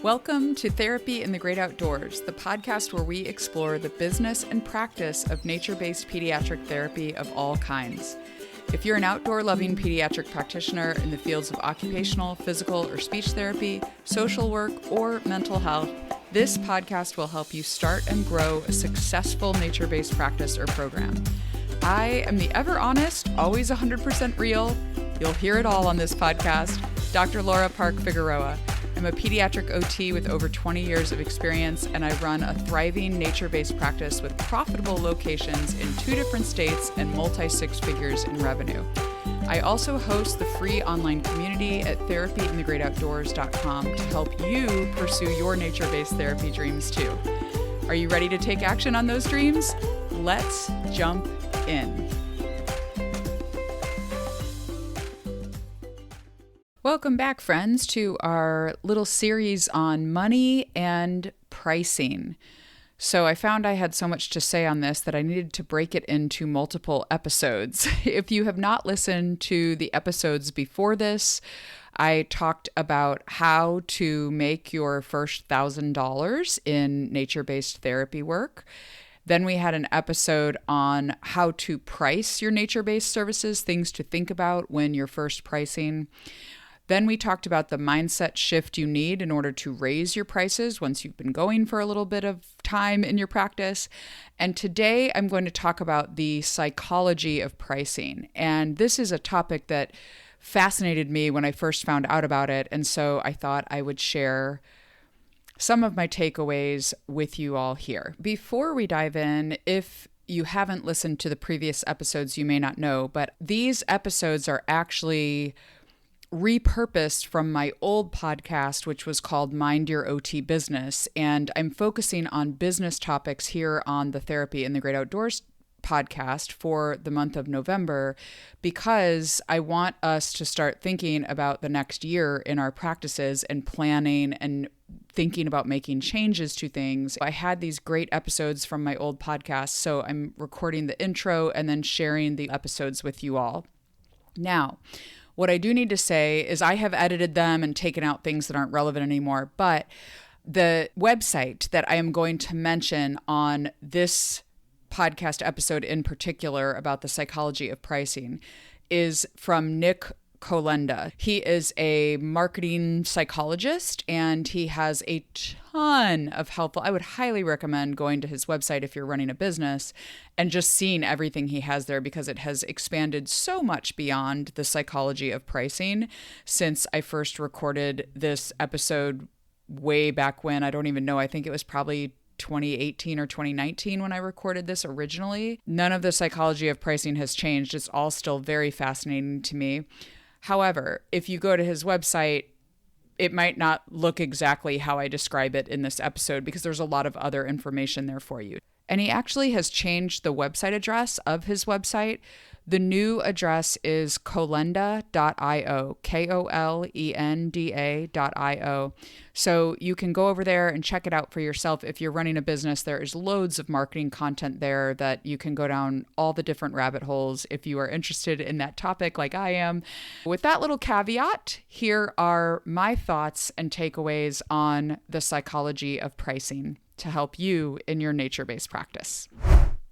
Welcome to Therapy in the Great Outdoors, the podcast where we explore the business and practice of nature-based pediatric therapy of all kinds. If you're an outdoor-loving pediatric practitioner in the fields of occupational, physical, or speech therapy, social work, or mental health, this podcast will help you start and grow a successful nature-based practice or program. I am the ever honest, always 100% real, you'll hear it all on this podcast, Dr. Laura Park Figueroa. I'm a pediatric OT with over 20 years of experience, and I run a thriving nature-based practice with profitable locations in 2 different states and multi-six figures in revenue. I also host the free online community at therapyinthegreatoutdoors.com to help you pursue your nature-based therapy dreams too. Are you ready to take action on those dreams? Let's jump in. Welcome back, friends, to our little series on money and pricing. So I found I had so much to say on this that I needed to break it into multiple episodes. If you have not listened to the episodes before this, I talked about how to make your first $1,000 in nature-based therapy work. Then we had an episode on how to price your nature-based services, things to think about when you're first pricing. Then we talked about the mindset shift you need in order to raise your prices once you've been going for a little bit of time in your practice. And today I'm going to talk about the psychology of pricing. And this is a topic that fascinated me when I first found out about it. And so I thought I would share some of my takeaways with you all here. Before we dive in, if you haven't listened to the previous episodes, you may not know, but these episodes are actually repurposed from my old podcast, which was called Mind Your OT Business. And I'm focusing on business topics here on the Therapy in the Great Outdoors podcast for the month of November, because I want us to start thinking about the next year in our practices and planning and thinking about making changes to things. I had these great episodes from my old podcast, so I'm recording the intro and then sharing the episodes with you all. Now, what I do need to say is I have edited them and taken out things that aren't relevant anymore, but the website that I am going to mention on this podcast episode in particular about the psychology of pricing is from Nick Kolenda. He is a marketing psychologist and he has a ton of helpful. I would highly recommend going to his website if you're running a business and just seeing everything he has there, because it has expanded so much beyond the psychology of pricing since I first recorded this episode way back when. I don't even know. I think it was probably 2018 or 2019 when I recorded this originally. None of the psychology of pricing has changed. It's all still very fascinating to me. However, if you go to his website, it might not look exactly how I describe it in this episode because there's a lot of other information there for you. And he actually has changed the website address of his website. The new address is kolenda.io, KOLENDA.io. So you can go over there and check it out for yourself. If you're running a business, there is loads of marketing content there that you can go down all the different rabbit holes if you are interested in that topic like I am. With that little caveat, here are my thoughts and takeaways on the psychology of pricing to help you in your nature-based practice.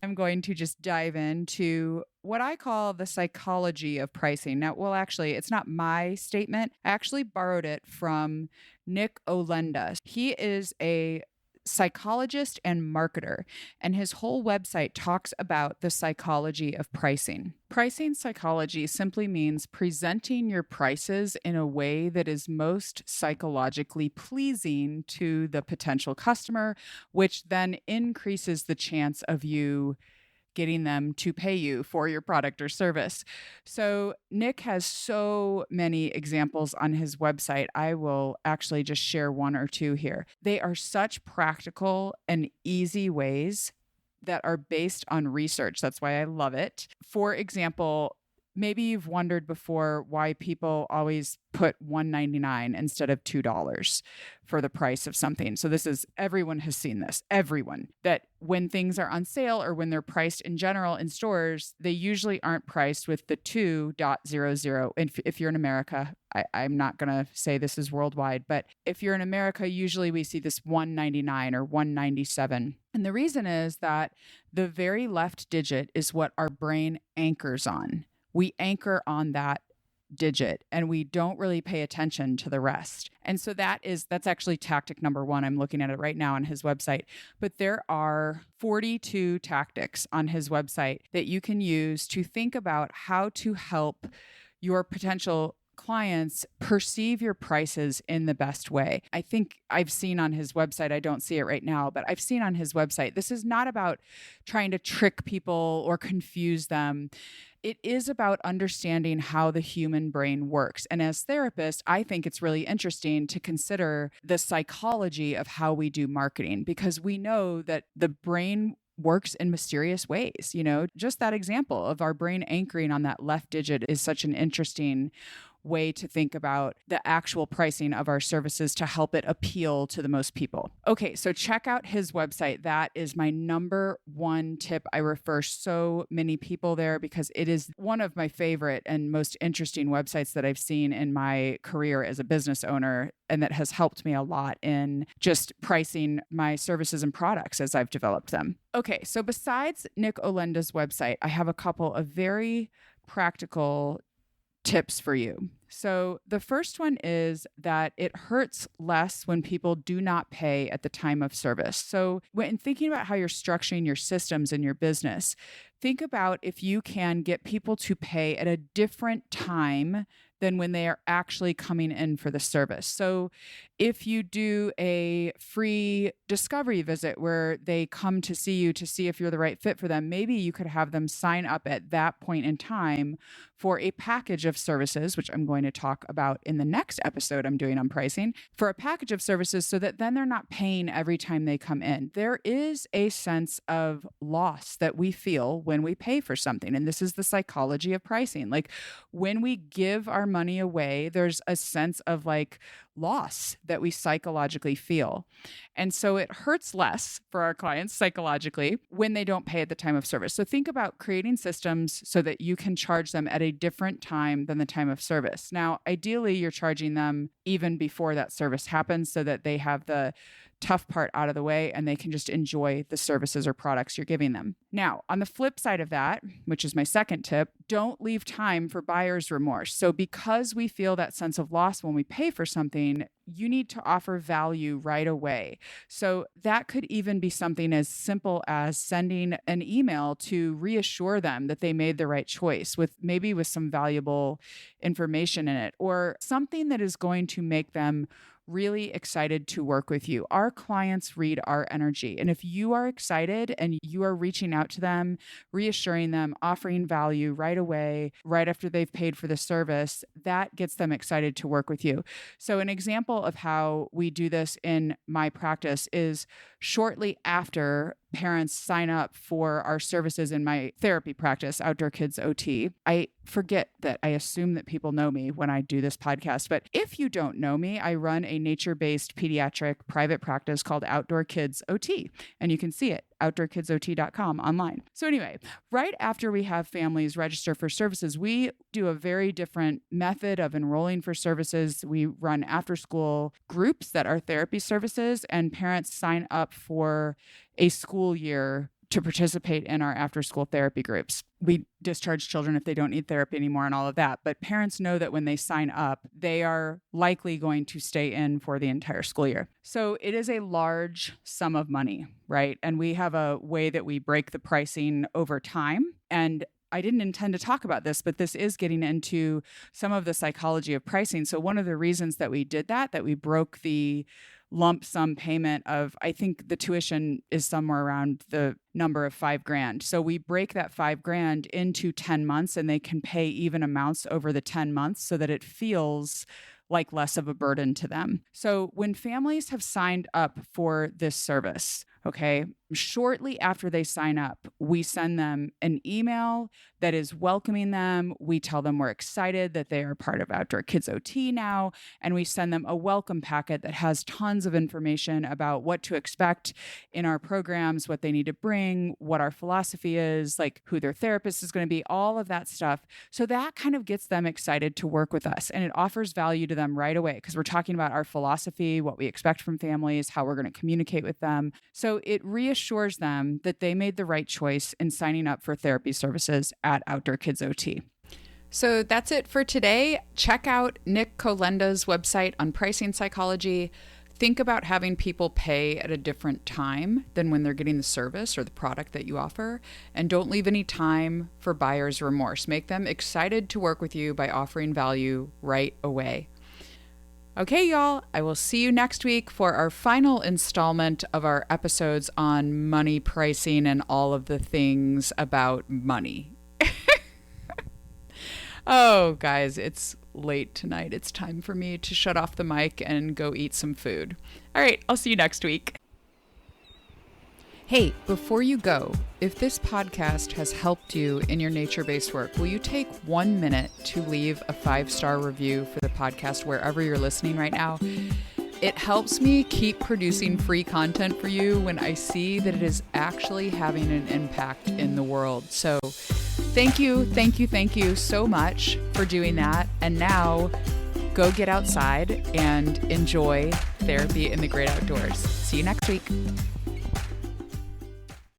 I'm going to just dive into what I call the psychology of pricing. Now, well, actually, it's not my statement. I actually borrowed it from Nick Kolenda. He is a psychologist and marketer, and his whole website talks about the psychology of pricing. Pricing psychology simply means presenting your prices in a way that is most psychologically pleasing to the potential customer, which then increases the chance of you getting them to pay you for your product or service. So Nick has so many examples on his website. I will actually just share one or two here. They are such practical and easy ways that are based on research. That's why I love it. For example, maybe you've wondered before why people always put $1.99 instead of $2 for the price of something. So everyone has seen this, everyone, that when things are on sale or when they're priced in general in stores, they usually aren't priced with the 2.00. If you're in America, I'm not going to say this is worldwide, but if you're in America, usually we see this $1.99 or $1.97. And the reason is that the very left digit is what our brain anchors on. We anchor on that digit and we don't really pay attention to the rest. And so that's actually tactic number 1. I'm looking at it right now on his website. But there are 42 tactics on his website that you can use to think about how to help your potential clients perceive your prices in the best way. I think I've seen on his website, I don't see it right now, but I've seen on his website, this is not about trying to trick people or confuse them. It is about understanding how the human brain works. And as therapists, I think it's really interesting to consider the psychology of how we do marketing, because we know that the brain works in mysterious ways. Just that example of our brain anchoring on that left digit is such an interesting way to think about the actual pricing of our services to help it appeal to the most people. Okay, so check out his website. That is my number 1 tip. I refer so many people there because it is one of my favorite and most interesting websites that I've seen in my career as a business owner, and that has helped me a lot in just pricing my services and products as I've developed them. Okay, so besides Nick Olenda's website, I have a couple of very practical tips for you. So the first one is that it hurts less when people do not pay at the time of service. So when thinking about how you're structuring your systems in your business, think about if you can get people to pay at a different time than when they are actually coming in for the service. So if you do a free discovery visit where they come to see you to see if you're the right fit for them, maybe you could have them sign up at that point in time for a package of services, which I'm going to talk about in the next episode I'm doing on pricing, for a package of services so that then they're not paying every time they come in. There is a sense of loss that we feel when we pay for something. And this is the psychology of pricing. Like when we give our money away, there's a sense of loss that we psychologically feel. And so it hurts less for our clients psychologically when they don't pay at the time of service. So think about creating systems so that you can charge them at a different time than the time of service. Now, ideally, you're charging them even before that service happens so that they have the tough part out of the way and they can just enjoy the services or products you're giving them. Now, on the flip side of that, which is my second tip, don't leave time for buyer's remorse. So because we feel that sense of loss when we pay for something, you need to offer value right away. So that could even be something as simple as sending an email to reassure them that they made the right choice with some valuable information in it, or something that is going to make them really excited to work with you. Our clients read our energy. And if you are excited and you are reaching out to them, reassuring them, offering value right away, right after they've paid for the service, that gets them excited to work with you. So an example of how we do this in my practice is shortly after parents sign up for our services in my therapy practice, Outdoor Kids OT. I forget that I assume that people know me when I do this podcast, but if you don't know me, I run a nature-based pediatric private practice called Outdoor Kids OT, and you can see it, outdoorkidsot.com online. So anyway, right after we have families register for services, we do a very different method of enrolling for services. We run after-school groups that are therapy services, and parents sign up for a school year to participate in our after-school therapy groups. We discharge children if they don't need therapy anymore and all of that. But parents know that when they sign up, they are likely going to stay in for the entire school year. So it is a large sum of money, right? And we have a way that we break the pricing over time. And I didn't intend to talk about this, but this is getting into some of the psychology of pricing. So one of the reasons that we did that we broke the lump sum payment of, I think the tuition is somewhere around the number of $5,000. So we break that $5,000 into 10 months and they can pay even amounts over the 10 months so that it feels like less of a burden to them. So when families have signed up for this service, okay, Shortly after they sign up, we send them an email that is welcoming them. We tell them we're excited that they are part of Outdoor Kids OT now. And we send them a welcome packet that has tons of information about what to expect in our programs, what they need to bring, what our philosophy is, like who their therapist is going to be, all of that stuff. So that kind of gets them excited to work with us. And it offers value to them right away because we're talking about our philosophy, what we expect from families, how we're going to communicate with them. So it reassures them that they made the right choice in signing up for therapy services at Outdoor Kids OT. So that's it for today. Check out Nick Kolenda's website on pricing psychology. Think about having people pay at a different time than when they're getting the service or the product that you offer. And don't leave any time for buyer's remorse. Make them excited to work with you by offering value right away. Okay, y'all, I will see you next week for our final installment of our episodes on money pricing and all of the things about money. Oh, guys, it's late tonight. It's time for me to shut off the mic and go eat some food. All right, I'll see you next week. Hey, before you go, if this podcast has helped you in your nature-based work, will you take 1 minute to leave a 5-star review for the podcast wherever you're listening right now? It helps me keep producing free content for you when I see that it is actually having an impact in the world. So thank you so much for doing that. And now go get outside and enjoy therapy in the great outdoors. See you next week.